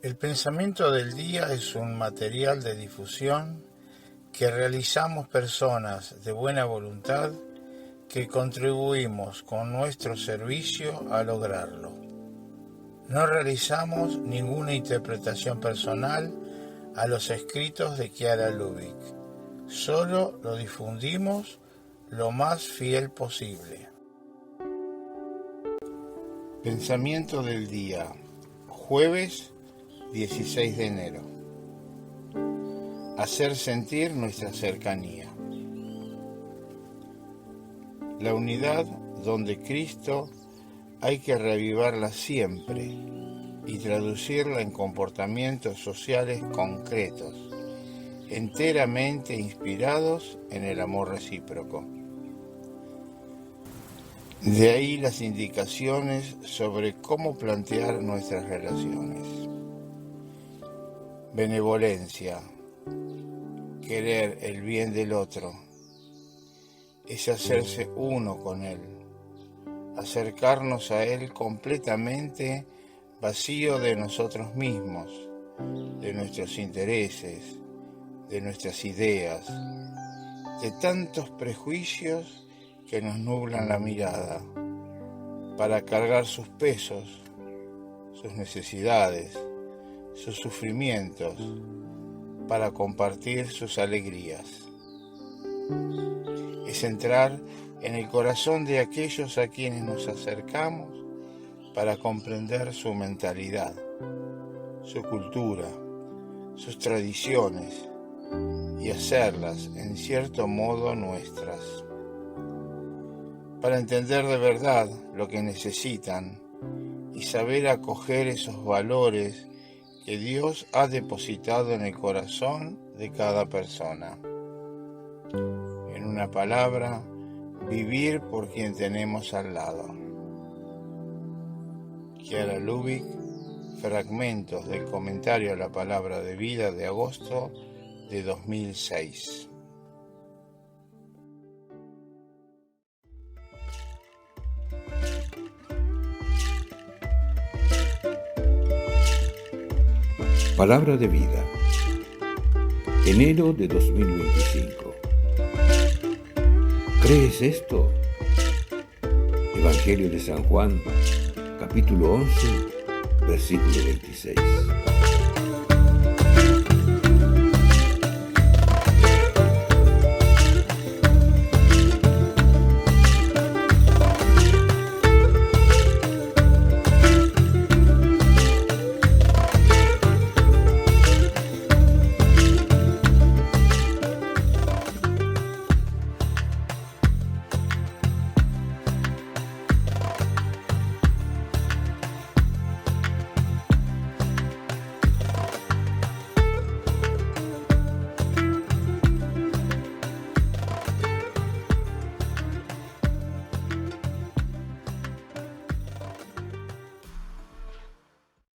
El pensamiento del día es un material de difusión que realizamos personas de buena voluntad que contribuimos con nuestro servicio a lograrlo. No realizamos ninguna interpretación personal a los escritos de Chiara Lubich, solo lo difundimos lo más fiel posible. Pensamiento del día, jueves 16 de enero. Hacer sentir nuestra cercanía. La unidad donde Cristo hay que reavivarla siempre y traducirla en comportamientos sociales concretos, enteramente inspirados en el amor recíproco. De ahí las indicaciones sobre cómo plantear nuestras relaciones. Benevolencia, querer el bien del otro, es hacerse uno con él, acercarnos a él completamente vacío de nosotros mismos, de nuestros intereses, de nuestras ideas, de tantos prejuicios que nos nublan la mirada, para cargar sus pesos, sus necesidades, sus sufrimientos, para compartir sus alegrías. Es entrar en el corazón de aquellos a quienes nos acercamos para comprender su mentalidad, su cultura, sus tradiciones y hacerlas en cierto modo nuestras. Para entender de verdad lo que necesitan y saber acoger esos valores que Dios ha depositado en el corazón de cada persona. En una palabra, vivir por quien tenemos al lado. Chiara Lubich, fragmentos del comentario a la palabra de vida de agosto de 2006. Palabra de vida, enero de 2025. ¿Crees esto? Evangelio de San Juan, capítulo 11, versículo 26.